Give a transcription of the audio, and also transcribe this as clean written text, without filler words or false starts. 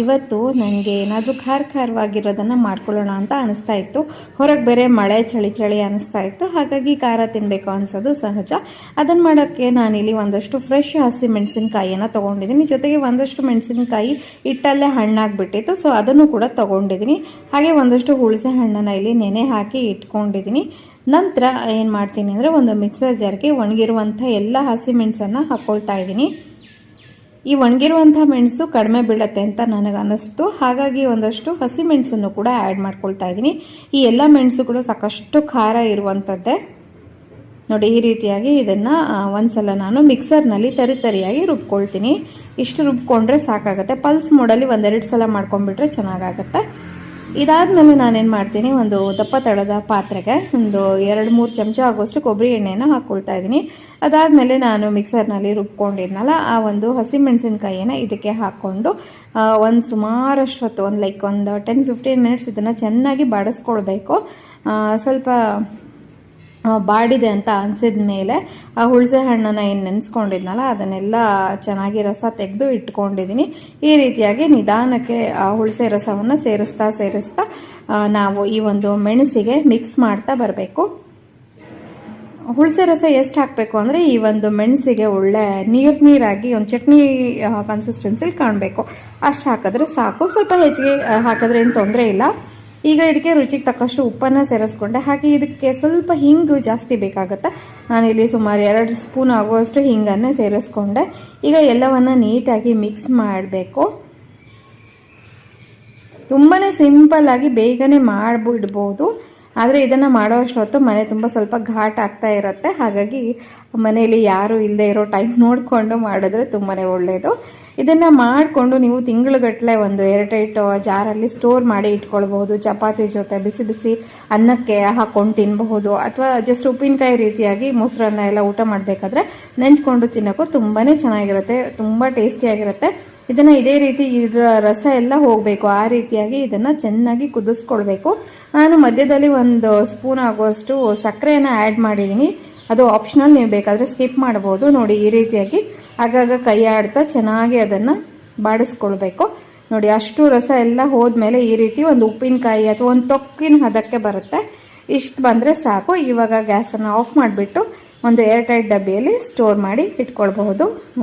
ಇವತ್ತು ನನಗೆ ಏನಾದರೂ ಖಾರವಾಗಿರೋದನ್ನು ಮಾಡ್ಕೊಳ್ಳೋಣ ಅಂತ ಅನಿಸ್ತಾ ಇತ್ತು. ಹೊರಗೆ ಬೇರೆ ಮಳೆ ಚಳಿ ಅನಿಸ್ತಾ ಇತ್ತು, ಹಾಗಾಗಿ ಖಾರ ತಿನ್ನಬೇಕು ಅನಿಸೋದು ಸಹಜ. ಅದನ್ನು ಮಾಡೋಕ್ಕೆ ನಾನಿಲ್ಲಿ ಒಂದಷ್ಟು ಫ್ರೆಶ್ ಹಸಿ ಮೆಣಸಿನಕಾಯಿಯನ್ನು ತೊಗೊಂಡಿದ್ದೀನಿ. ಜೊತೆಗೆ ಒಂದಷ್ಟು ಮೆಣಸಿನಕಾಯಿ ಹಿಟ್ಟಲ್ಲೇ ಹಣ್ಣಾಗಿಬಿಟ್ಟಿತ್ತು, ಸೊ ಅದನ್ನು ಕೂಡ ತೊಗೊಂಡಿದ್ದೀನಿ. ಹಾಗೆ ಒಂದಷ್ಟು ಹುಣಸೆ ಹಣ್ಣನ್ನು ಇಲ್ಲಿ ನೆನೆ ಹಾಕಿ ಇಟ್ಕೊಂಡಿದ್ದೀನಿ. ನಂತರ ಏನು ಮಾಡ್ತೀನಿ ಅಂದರೆ ಒಂದು ಮಿಕ್ಸರ್ ಜಾರ್ಗೆ ಒಣಗಿರುವಂಥ ಎಲ್ಲ ಹಸಿ ಮೆಣಸನ್ನು ಹಾಕ್ಕೊಳ್ತಾ ಇದ್ದೀನಿ. ಈ ಒಣಗಿರುವಂಥ ಮೆಣಸು ಕಡಿಮೆ ಬೀಳುತ್ತೆ ಅಂತ ನನಗೆ ಅನ್ನಿಸ್ತು, ಹಾಗಾಗಿ ಒಂದಷ್ಟು ಹಸಿ ಮೆಣಸನ್ನು ಕೂಡ ಆ್ಯಡ್ ಮಾಡ್ಕೊಳ್ತಾ ಇದ್ದೀನಿ. ಈ ಎಲ್ಲ ಮೆಣಸು ಕೂಡ ಸಾಕಷ್ಟು ಖಾರ ಇರುವಂಥದ್ದೇ. ನೋಡಿ, ಈ ರೀತಿಯಾಗಿ ಇದನ್ನು ಒಂದ್ಸಲ ನಾನು ಮಿಕ್ಸರ್ನಲ್ಲಿ ತರಿಯಾಗಿ ರುಬ್ಕೊಳ್ತೀನಿ. ಇಷ್ಟು ರುಬ್ಕೊಂಡ್ರೆ ಸಾಕಾಗುತ್ತೆ. ಪಲ್ಸ್ ಮೋಡಲ್ಲಿ ಒಂದೆರಡು ಸಲ ಮಾಡ್ಕೊಂಡ್ಬಿಟ್ರೆ ಚೆನ್ನಾಗಾಗುತ್ತೆ. ಇದಾದಮೇಲೆ ನಾನೇನು ಮಾಡ್ತೀನಿ, ಒಂದು ದಪ್ಪ ತಳದ ಪಾತ್ರೆಗೆ ಒಂದು 2-3 ಚಮಚ ಆಗೋಷ್ಟು ಕೊಬ್ಬರಿ ಎಣ್ಣೆನ ಹಾಕ್ಕೊಳ್ತಾ ಇದ್ದೀನಿ. ಅದಾದಮೇಲೆ ನಾನು ಮಿಕ್ಸರ್ನಲ್ಲಿ ರುಬ್ಕೊಂಡಿದ್ನಲ್ಲ ಆ ಒಂದು ಹಸಿಮೆಣಸಿನ್ಕಾಯಿನ ಇದಕ್ಕೆ ಹಾಕ್ಕೊಂಡು ಒಂದು ಸುಮಾರಷ್ಟು ಹೊತ್ತು ಒಂದು 10-15 ಮಿನಿಟ್ಸ್ ಇದನ್ನು ಚೆನ್ನಾಗಿ ಬಾಡಿಸ್ಕೊಳ್ಬೇಕು. ಸ್ವಲ್ಪ ಬಾಡಿದೆ ಅಂತ ಅನಿಸಿದ ಮೇಲೆ ಆ ಹುಣಸೆ ಹಣ್ಣನ್ನು ಏನು ನೆನೆಸ್ಕೊಂಡಿದ್ನಲ್ಲ ಅದನ್ನೆಲ್ಲ ಚೆನ್ನಾಗಿ ರಸ ತೆಗೆದು ಇಟ್ಕೊಂಡಿದ್ದೀನಿ. ಈ ರೀತಿಯಾಗಿ ನಿಧಾನಕ್ಕೆ ಆ ಹುಣಸೆ ರಸವನ್ನು ಸೇರಿಸ್ತಾ ನಾವು ಈ ಒಂದು ಮೆಣಸಿಗೆ ಮಿಕ್ಸ್ ಮಾಡ್ತಾ ಬರಬೇಕು. ಹುಣಸೆ ರಸ ಎಷ್ಟು ಹಾಕಬೇಕು ಅಂದರೆ ಈ ಒಂದು ಮೆಣಸಿಗೆ ಒಳ್ಳೆ ನೀರಾಗಿ ಒಂದು ಚಟ್ನಿ ಕನ್ಸಿಸ್ಟೆನ್ಸಿಲಿ ಕಾಣಬೇಕು, ಅಷ್ಟು ಹಾಕಿದ್ರೆ ಸಾಕು. ಸ್ವಲ್ಪ ಹೆಚ್ಚಿಗೆ ಹಾಕಿದ್ರೆ ಏನು ತೊಂದರೆ ಇಲ್ಲ. ಈಗ ಇದಕ್ಕೆ ರುಚಿಗೆ ತಕ್ಕಷ್ಟು ಉಪ್ಪನ್ನು ಸೇರಿಸ್ಕೊಂಡೆ. ಹಾಗೆ ಇದಕ್ಕೆ ಸ್ವಲ್ಪ ಹಿಂಗು ಜಾಸ್ತಿ ಬೇಕಾಗುತ್ತೆ. ನಾನಿಲ್ಲಿ ಸುಮಾರು 2 ಸ್ಪೂನ್ ಆಗುವಷ್ಟು ಹಿಂಗನ್ನೇ ಸೇರಿಸ್ಕೊಂಡೆ. ಈಗ ಎಲ್ಲವನ್ನು ನೀಟಾಗಿ ಮಿಕ್ಸ್ ಮಾಡಬೇಕು. ತುಂಬಾ ಸಿಂಪಲ್ಲಾಗಿ ಬೇಗನೆ ಮಾಡಿಬಿಡ್ಬೋದು, ಆದರೆ ಇದನ್ನು ಮಾಡೋಷ್ಟು ಹೊತ್ತು ಮನೆ ತುಂಬ ಸ್ವಲ್ಪ ಘಾಟ್ ಆಗ್ತಾ ಇರುತ್ತೆ. ಹಾಗಾಗಿ ಮನೆಯಲ್ಲಿ ಯಾರೂ ಇಲ್ಲದೆ ಇರೋ ಟೈಮ್ ನೋಡಿಕೊಂಡು ಮಾಡಿದ್ರೆ ತುಂಬಾ ಒಳ್ಳೆಯದು. ಇದನ್ನು ಮಾಡಿಕೊಂಡು ನೀವು ತಿಂಗಳುಗಟ್ಟಲೆ ಒಂದು ಏರ್ಟೈಟ್ ಜಾರಲ್ಲಿ ಸ್ಟೋರ್ ಮಾಡಿ ಇಟ್ಕೊಳ್ಬಹುದು. ಚಪಾತಿ ಜೊತೆ ಬಿಸಿ ಬಿಸಿ ಅನ್ನಕ್ಕೆ ಹಾಕ್ಕೊಂಡು ತಿನ್ನಬಹುದು, ಅಥವಾ ಜಸ್ಟ್ ಉಪ್ಪಿನಕಾಯಿ ರೀತಿಯಾಗಿ ಮೊಸರನ್ನ ಎಲ್ಲ ಊಟ ಮಾಡಬೇಕಾದ್ರೆ ನೆಂಚ್ಕೊಂಡು ತಿನ್ನೋಕ್ಕೂ ತುಂಬಾ ಚೆನ್ನಾಗಿರುತ್ತೆ, ತುಂಬ ಟೇಸ್ಟಿಯಾಗಿರುತ್ತೆ. ಇದನ್ನು ಇದೇ ರೀತಿ ಇದರ ರಸ ಎಲ್ಲ ಹೋಗಬೇಕು, ಆ ರೀತಿಯಾಗಿ ಇದನ್ನು ಚೆನ್ನಾಗಿ ಕುದಿಸ್ಕೊಳ್ಬೇಕು. ನಾನು ಮಧ್ಯದಲ್ಲಿ 1 ಸ್ಪೂನ್ ಆಗುವಷ್ಟು ಸಕ್ಕರೆಯನ್ನು ಆ್ಯಡ್ ಮಾಡಿದ್ದೀನಿ. ಅದು ಆಪ್ಷನಲ್, ನೀವು ಬೇಕಾದರೆ ಸ್ಕಿಪ್ ಮಾಡ್ಬೋದು. ನೋಡಿ, ಈ ರೀತಿಯಾಗಿ ಆಗಾಗ ಕೈ ಆಡ್ತಾ ಚೆನ್ನಾಗಿ ಅದನ್ನು ಬಾಡಿಸ್ಕೊಳ್ಬೇಕು. ನೋಡಿ, ಅಷ್ಟು ರಸ ಎಲ್ಲ ಹೋದ್ಮೇಲೆ ಈ ರೀತಿ ಒಂದು ಉಪ್ಪಿನಕಾಯಿ ಅಥವಾ ಒಂದು ತೊಕ್ಕಿನ ಹದಕ್ಕೆ ಬರುತ್ತೆ. ಇಷ್ಟು ಬಂದರೆ ಸಾಕು. ಇವಾಗ ಗ್ಯಾಸನ್ನು ಆಫ್ ಮಾಡಿಬಿಟ್ಟು ಒಂದು ಏರ್ಟೈಟ್ ಡಬ್ಬಿಯಲ್ಲಿ ಸ್ಟೋರ್ ಮಾಡಿ ಇಟ್ಕೊಳ್ಬಹುದು.